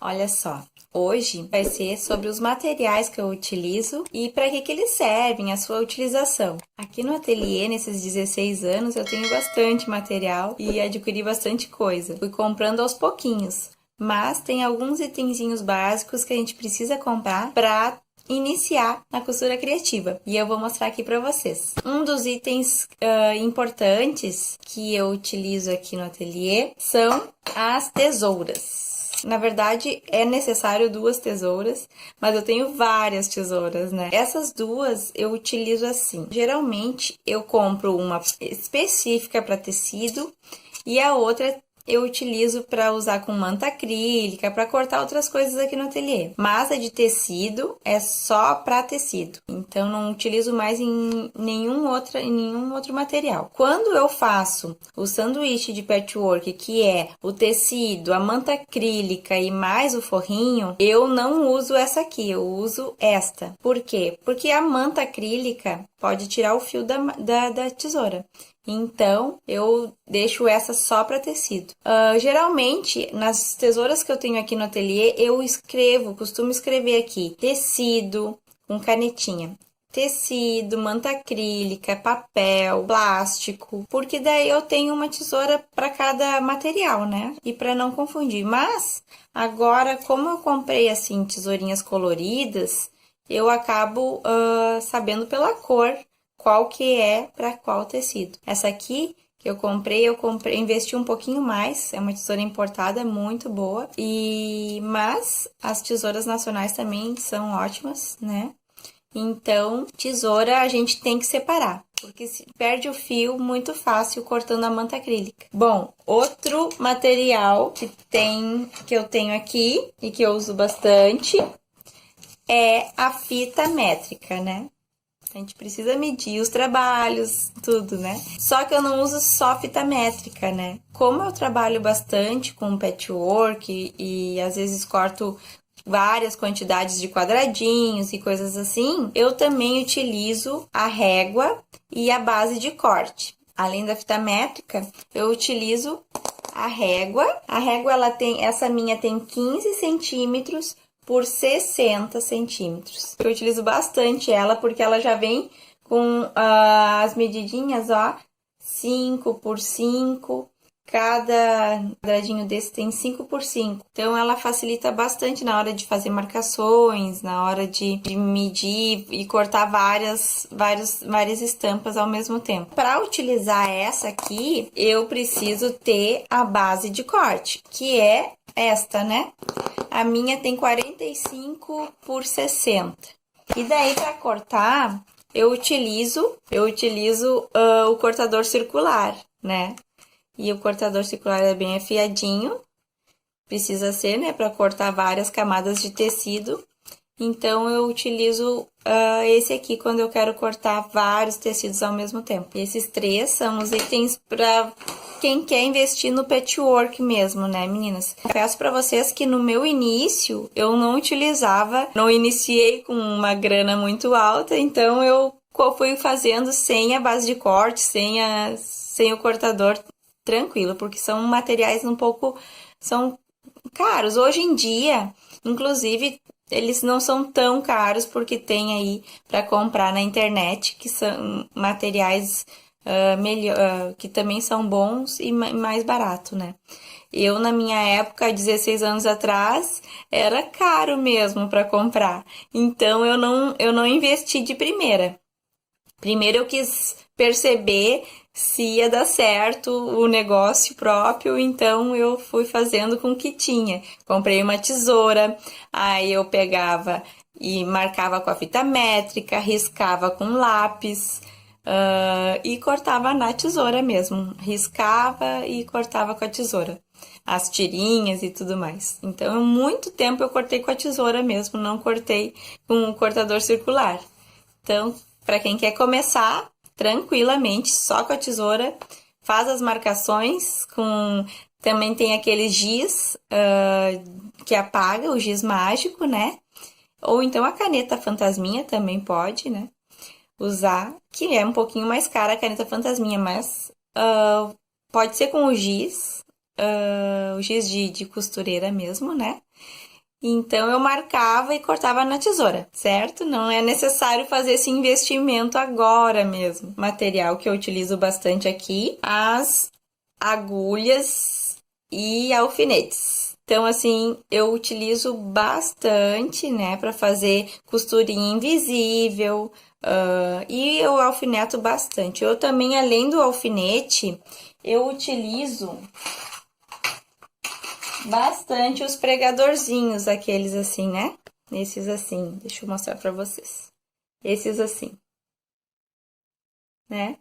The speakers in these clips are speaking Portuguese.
Olha só, hoje vai ser sobre os materiais que eu utilizo e para que eles servem, a sua utilização. Aqui no ateliê, nesses 16 anos, eu tenho bastante material e adquiri bastante coisa. Fui comprando aos pouquinhos, mas tem alguns itenzinhos básicos que a gente precisa comprar para iniciar na costura criativa e eu vou mostrar aqui para vocês. Um dos itens importantes que eu utilizo aqui no ateliê são as tesouras. Na verdade, é necessário duas tesouras, mas eu tenho várias tesouras, né? Essas duas eu utilizo assim. Geralmente, eu compro uma específica para tecido e a outra eu utilizo para usar com manta acrílica, para cortar outras coisas aqui no ateliê. Mas a de tecido é só para tecido, então não utilizo mais em nenhum outro material. Quando eu faço o sanduíche de patchwork, que é o tecido, a manta acrílica e mais o forrinho, eu não uso essa aqui, eu uso esta. Por quê? Porque a manta acrílica pode tirar o fio da tesoura. Então, eu deixo essa só para tecido. Geralmente, nas tesouras que eu tenho aqui no ateliê, eu costumo escrever aqui tecido com canetinha. Tecido, manta acrílica, papel, plástico, porque daí eu tenho uma tesoura para cada material, né? E para não confundir. Mas agora, como eu comprei assim tesourinhas coloridas, eu acabo sabendo pela cor qual que é para qual tecido. Essa aqui que eu comprei, investi um pouquinho mais, é uma tesoura importada muito boa, mas as tesouras nacionais também são ótimas, né? Então, tesoura a gente tem que separar, porque se perde o fio muito fácil cortando a manta acrílica. Bom, outro material que eu tenho aqui e que eu uso bastante é a fita métrica, né? A gente precisa medir os trabalhos, tudo, né? Só que eu não uso só fita métrica, né? Como eu trabalho bastante com patchwork e às vezes corto várias quantidades de quadradinhos e coisas assim, eu também utilizo a régua e a base de corte. Além da fita métrica, eu utilizo a régua. A régua, essa minha tem 15 centímetros por 60 centímetros. Eu utilizo bastante ela porque ela já vem com as medidinhas, ó, 5 por 5. Cada quadradinho desse tem 5 por 5. Então, ela facilita bastante na hora de fazer marcações, na hora de medir e cortar várias estampas ao mesmo tempo. Para utilizar essa aqui, eu preciso ter a base de corte, que é esta, né? A minha tem 45 por 60. E daí, para cortar, eu utilizo o cortador circular, né? E o cortador circular é bem afiadinho, precisa ser, né, para cortar várias camadas de tecido. Então, eu utilizo esse aqui quando eu quero cortar vários tecidos ao mesmo tempo. E esses três são os itens para quem quer investir no patchwork mesmo, né, meninas? Confesso para vocês que no meu início, eu não iniciei com uma grana muito alta, então eu fui fazendo sem a base de corte, sem o cortador, tranquilo, porque são materiais são caros. Hoje em dia, inclusive, eles não são tão caros porque tem aí para comprar na internet, que são materiais que também são bons e mais barato, né? Eu, na minha época, 16 anos atrás, era caro mesmo para comprar. Então, eu não investi de primeira. Primeiro eu quis perceber se ia dar certo o negócio próprio, então eu fui fazendo com o que tinha. Comprei uma tesoura, aí eu pegava e marcava com a fita métrica, riscava com lápis e cortava na tesoura mesmo. Riscava e cortava com a tesoura. As tirinhas e tudo mais. Então, muito tempo eu cortei com a tesoura mesmo, não cortei com o cortador circular. Então, para quem quer começar tranquilamente, só com a tesoura, faz as marcações também tem aquele giz que apaga, o giz mágico, né? Ou então a caneta fantasminha também pode, né? Usar, que é um pouquinho mais cara a caneta fantasminha, mas pode ser com o giz de costureira mesmo, né? Então eu marcava e cortava na tesoura, certo? Não é necessário fazer esse investimento agora mesmo. Material que eu utilizo bastante aqui, as agulhas e alfinetes. Então, assim, eu utilizo bastante, né, para fazer costurinha invisível, e eu alfineto bastante. Eu também, além do alfinete, eu utilizo bastante os pregadorzinhos, aqueles assim, né? Esses assim, deixa eu mostrar pra vocês. Esses assim, né?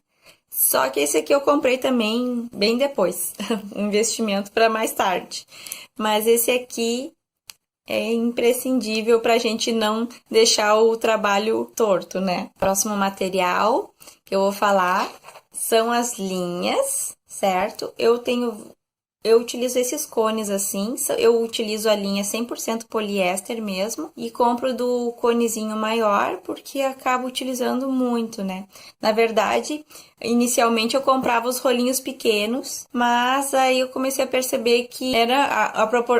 Só que esse aqui eu comprei também bem depois, um investimento para mais tarde. Mas esse aqui é imprescindível para a gente não deixar o trabalho torto, né? Próximo material que eu vou falar são as linhas, certo? Eu utilizo esses cones assim, eu utilizo a linha 100% poliéster mesmo e compro do conezinho maior porque acabo utilizando muito, né? Na verdade, inicialmente eu comprava os rolinhos pequenos, mas aí eu comecei a perceber que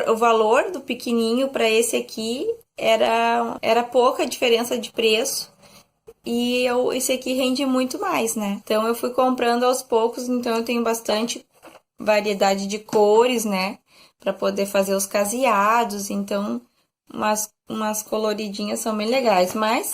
o valor do pequenininho para esse aqui era pouca diferença de preço. E esse aqui rende muito mais, né? Então eu fui comprando aos poucos, então eu tenho bastante variedade de cores, né? Para poder fazer os caseados. Então, umas coloridinhas são bem legais. Mas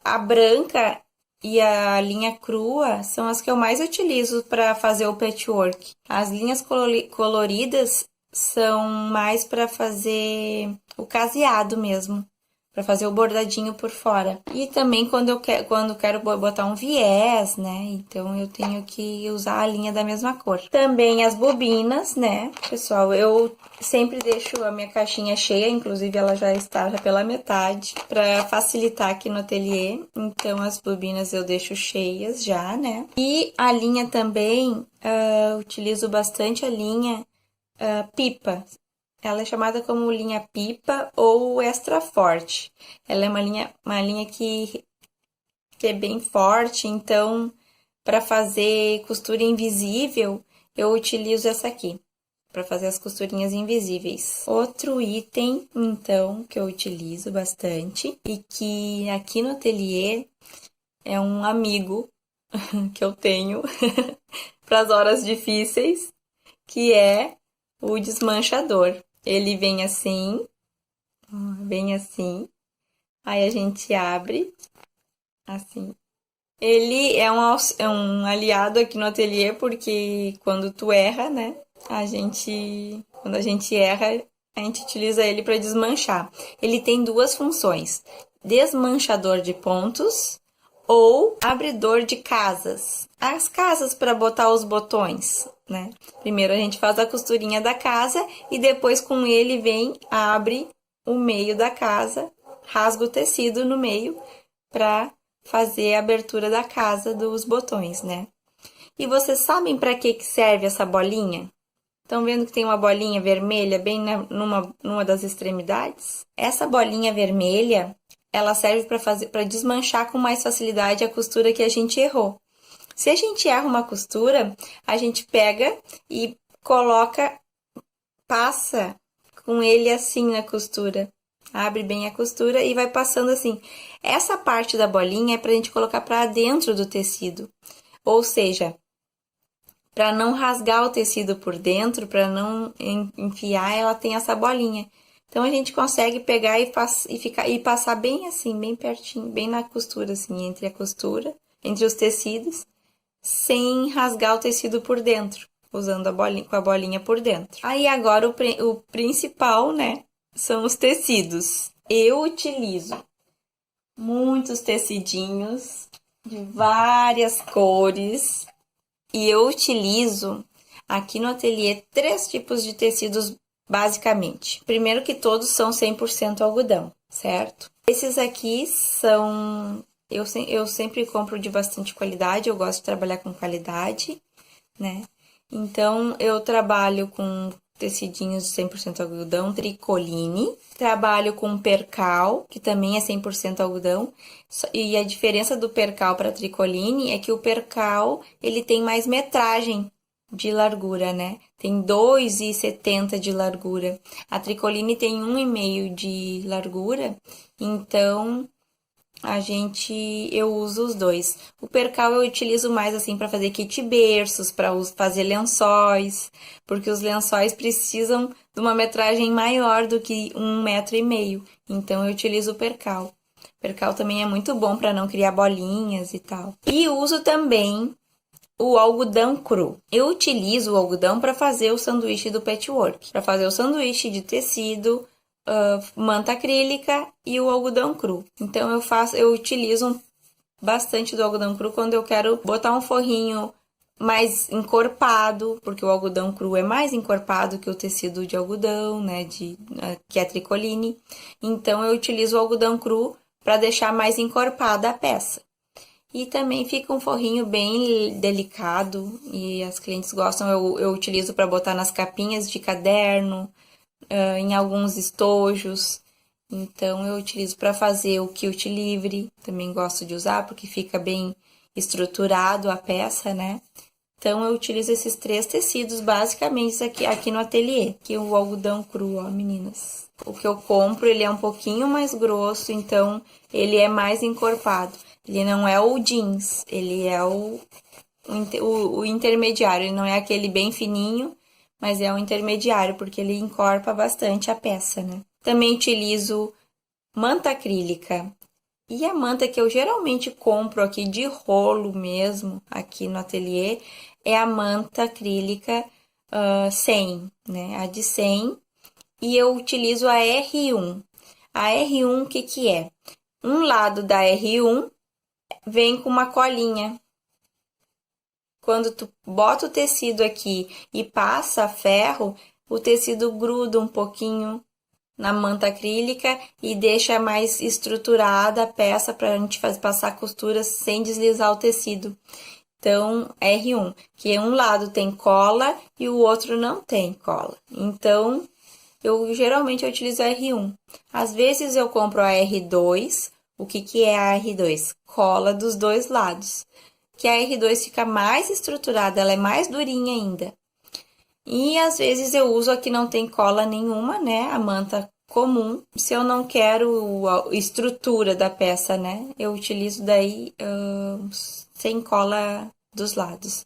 a branca e a linha crua são as que eu mais utilizo para fazer o patchwork. As linhas coloridas são mais para fazer o caseado mesmo, para fazer o bordadinho por fora. E também quando quero botar um viés, né? Então eu tenho que usar a linha da mesma cor. Também as bobinas, né? Pessoal, eu sempre deixo a minha caixinha cheia, inclusive ela já está pela metade, para facilitar aqui no ateliê. Então as bobinas eu deixo cheias já, né? E a linha também, utilizo bastante a linha pipa. Ela é chamada como linha pipa ou extra forte. Ela é uma linha que é bem forte, então para fazer costura invisível, eu utilizo essa aqui, para fazer as costurinhas invisíveis. Outro item, então, que eu utilizo bastante e que aqui no ateliê é um amigo que eu tenho para as horas difíceis, que é o desmanchador. Ele vem assim, aí a gente abre, assim. Ele é um aliado aqui no ateliê, porque quando tu erra, né, quando a gente erra, a gente utiliza ele para desmanchar. Ele tem duas funções, desmanchador de pontos ou abridor de casas. As casas para botar os botões, né? Primeiro a gente faz a costurinha da casa e depois com ele abre o meio da casa, rasga o tecido no meio para fazer a abertura da casa dos botões, né? E vocês sabem para que serve essa bolinha? Estão vendo que tem uma bolinha vermelha bem numa das extremidades? Essa bolinha vermelha, ela serve para desmanchar com mais facilidade a costura que a gente errou. Se a gente erra uma costura, a gente pega e passa com ele assim na costura. Abre bem a costura e vai passando assim. Essa parte da bolinha é pra gente colocar pra dentro do tecido. Ou seja, para não rasgar o tecido por dentro, para não enfiar, ela tem essa bolinha. Então a gente consegue pegar e passar bem assim, bem pertinho, bem na costura assim, entre os tecidos, sem rasgar o tecido por dentro, usando com a bolinha por dentro. Aí agora o principal, né, são os tecidos. Eu utilizo muitos tecidinhos de várias cores e eu utilizo aqui no ateliê 3 tipos de tecidos basicamente. Primeiro que todos são 100% algodão, certo? Esses aqui são... Eu sempre compro de bastante qualidade, eu gosto de trabalhar com qualidade, né? Então, eu trabalho com tecidinhos de 100% algodão, tricoline. Trabalho com percal, que também é 100% algodão. E a diferença do percal para tricoline é que o percal, ele tem mais metragem. de largura, né? Tem 2,70 de largura. A tricoline tem 1,5 de largura, então eu uso os dois. O percal eu utilizo mais assim para fazer kit berços, para fazer lençóis, porque os lençóis precisam de uma metragem maior do que 1,5 m. Então eu utilizo o percal. O percal também é muito bom para não criar bolinhas e tal. E uso também o algodão cru. Eu utilizo o algodão para fazer o sanduíche do patchwork, para fazer o sanduíche de tecido, manta acrílica e o algodão cru. Então eu utilizo bastante do algodão cru quando eu quero botar um forrinho mais encorpado, porque o algodão cru é mais encorpado que o tecido de algodão, né, que é tricoline. Então eu utilizo o algodão cru para deixar mais encorpada a peça. E também fica um forrinho bem delicado e as clientes gostam. Eu utilizo para botar nas capinhas de caderno, em alguns estojos. Então eu utilizo para fazer o quilt livre. Também gosto de usar porque fica bem estruturado a peça, né? Então eu utilizo esses 3 tecidos basicamente aqui no ateliê. Aqui o algodão cru, ó, meninas. O que eu compro, ele é um pouquinho mais grosso, então ele é mais encorpado. Ele não é o jeans, ele é o intermediário. Ele não é aquele bem fininho, mas é o intermediário, porque ele encorpa bastante a peça, né? Também utilizo manta acrílica. E a manta que eu geralmente compro aqui de rolo mesmo, aqui no ateliê, é a manta acrílica 100, né? A de 100. E eu utilizo a R1. A R1, o que que é? Um lado da R1 vem com uma colinha. Quando tu bota o tecido aqui e passa ferro, o tecido gruda um pouquinho na manta acrílica e deixa mais estruturada a peça para a gente passar costuras sem deslizar o tecido. Então, R1, que um lado tem cola e o outro não tem cola. Então, geralmente eu utilizo a R1. Às vezes eu compro a R2. O que que é a R2? Cola dos dois lados. Que a R2 fica mais estruturada, ela é mais durinha ainda. E às vezes eu uso a que não tem cola nenhuma, né? A manta comum. Se eu não quero a estrutura da peça, né? Eu utilizo daí sem cola dos lados.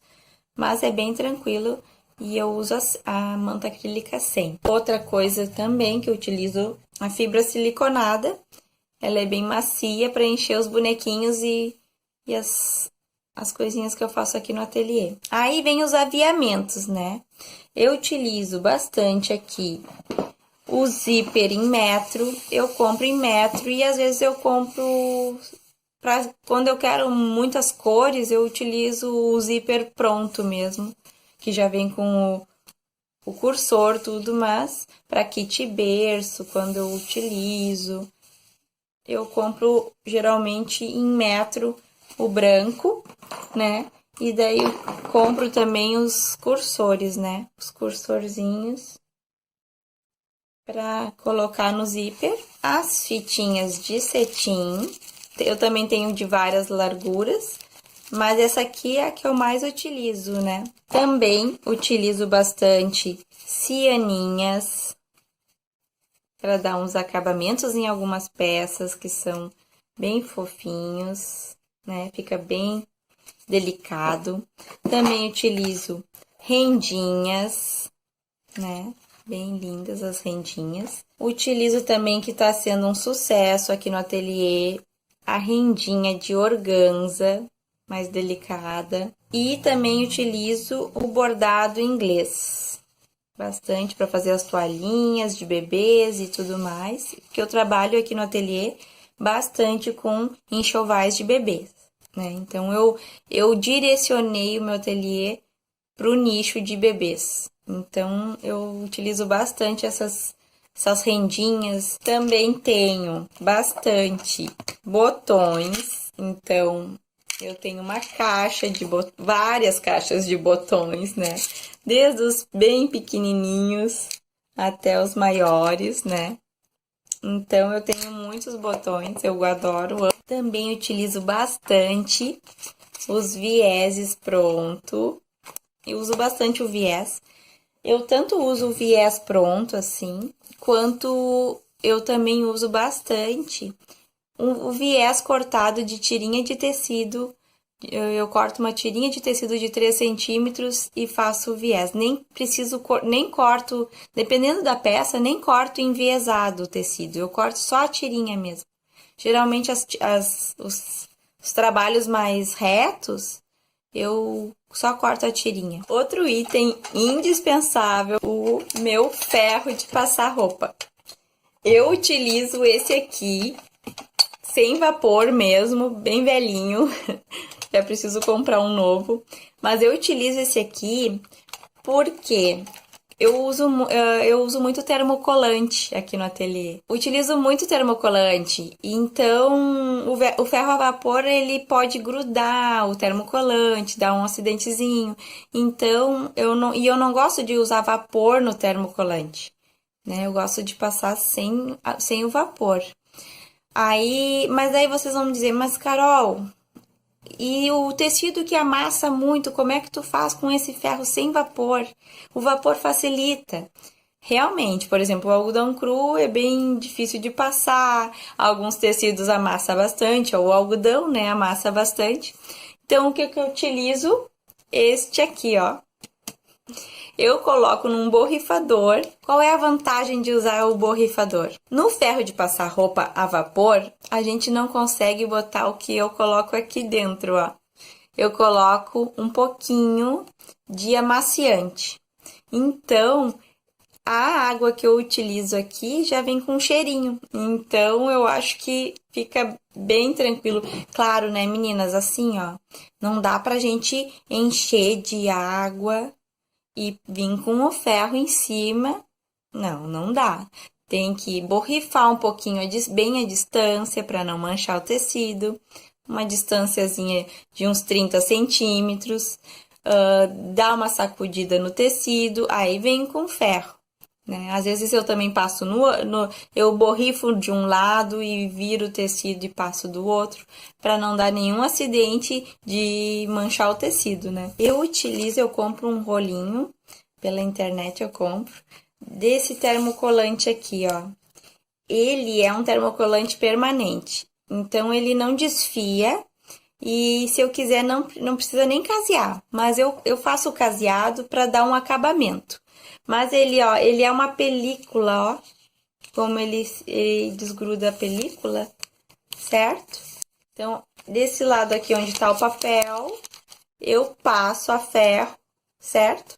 Mas é bem tranquilo e eu uso a manta acrílica 100. Outra coisa também que eu utilizo, a fibra siliconada. Ela é bem macia para encher os bonequinhos e as coisinhas que eu faço aqui no ateliê. Aí vem os aviamentos, né? Eu utilizo bastante aqui o zíper em metro. Eu compro em metro e às vezes eu compro quando eu quero muitas cores, eu utilizo o zíper pronto mesmo, que já vem com o cursor, tudo, mas para kit berço, quando eu utilizo, eu compro geralmente em metro o branco, né? E daí eu compro também os cursores, né? Os cursorzinhos para colocar no zíper. As fitinhas de cetim, eu também tenho de várias larguras, mas essa aqui é a que eu mais utilizo, né? Também utilizo bastante cianinhas para dar uns acabamentos em algumas peças que são bem fofinhos, né? Fica bem delicado. Também utilizo rendinhas, né? Bem lindas as rendinhas. Utilizo também, que tá sendo um sucesso aqui no ateliê, a rendinha de organza, mais delicada. E também utilizo o bordado inglês, bastante para fazer as toalhinhas de bebês e tudo mais, porque eu trabalho aqui no ateliê bastante com enxovais de bebês, né? Então, eu direcionei o meu ateliê para o nicho de bebês. Então, eu utilizo bastante essas rendinhas. Também tenho bastante botões. Então, eu tenho uma caixa de várias caixas de botões, né? Desde os bem pequenininhos até os maiores, né? Então, eu tenho muitos botões, eu adoro. Também utilizo bastante os vieses pronto. Eu uso bastante o viés. Eu tanto uso o viés pronto, assim, quanto eu também uso bastante o viés cortado de tirinha de tecido. Eu corto uma tirinha de tecido de 3 centímetros e faço o viés. Nem preciso, nem corto, dependendo da peça, nem corto enviesado o tecido. Eu corto só a tirinha mesmo. Geralmente os trabalhos mais retos, eu só corto a tirinha. Outro item indispensável, o meu ferro de passar roupa. Eu utilizo esse aqui, sem vapor mesmo, bem velhinho. Já preciso comprar um novo. Mas eu utilizo esse aqui porque eu uso muito termocolante aqui no ateliê. Utilizo muito termocolante, então o ferro a vapor ele pode grudar o termocolante, dar um acidentezinho. Então eu não gosto de usar vapor no termocolante, né? Eu gosto de passar sem o vapor. Mas aí vocês vão me dizer, mas Carol, e o tecido que amassa muito, como é que tu faz com esse ferro sem vapor? O vapor facilita. Realmente, por exemplo, o algodão cru é bem difícil de passar, alguns tecidos amassa bastante, ou o algodão, né, amassa bastante. Então, o que eu utilizo? Este aqui, ó. Eu coloco num borrifador. Qual é a vantagem de usar o borrifador? No ferro de passar roupa a vapor, a gente não consegue botar o que eu coloco aqui dentro, ó. Eu coloco um pouquinho de amaciante. Então, a água que eu utilizo aqui já vem com cheirinho. Então, eu acho que fica bem tranquilo. Claro, né, meninas? Assim, ó, não dá pra gente encher de água e vir com o ferro em cima. Não dá. Tem que borrifar um pouquinho bem a distância para não manchar o tecido. Uma distânciazinha de uns 30 centímetros. Dá uma sacudida no tecido, aí vem com ferro. Né? Às vezes eu também passo eu borrifo de um lado e viro o tecido e passo do outro, para não dar nenhum acidente de manchar o tecido, né? Eu compro um rolinho, pela internet eu compro, desse termocolante aqui, ó. Ele é um termocolante permanente, então ele não desfia. E se eu quiser, não precisa nem casear, mas eu faço o caseado para dar um acabamento. Mas ele é uma película, ó, como ele desgruda a película, certo? Então, desse lado aqui onde tá o papel, eu passo a ferro, certo?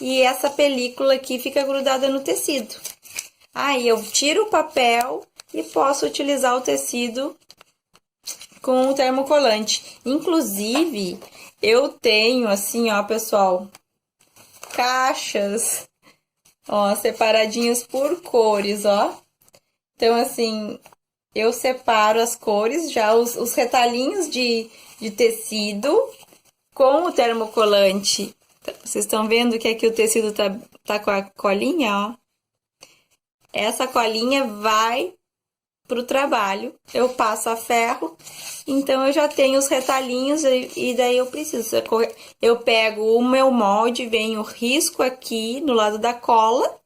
E essa película aqui fica grudada no tecido. Aí eu tiro o papel e posso utilizar o tecido com o termocolante. Inclusive, eu tenho assim, ó, pessoal, caixas, ó, separadinhas por cores, ó. Então, assim, eu separo as cores, já os retalhinhos de tecido com o termocolante. Vocês estão vendo que aqui o tecido tá com a colinha, ó. Essa colinha vai pro trabalho, eu passo a ferro, então eu já tenho os retalhinhos e daí eu pego o meu molde, venho risco aqui no lado da cola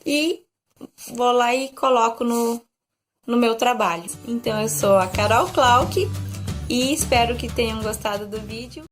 e vou lá e coloco no meu trabalho. Então eu sou a Carol Clauck e espero que tenham gostado do vídeo.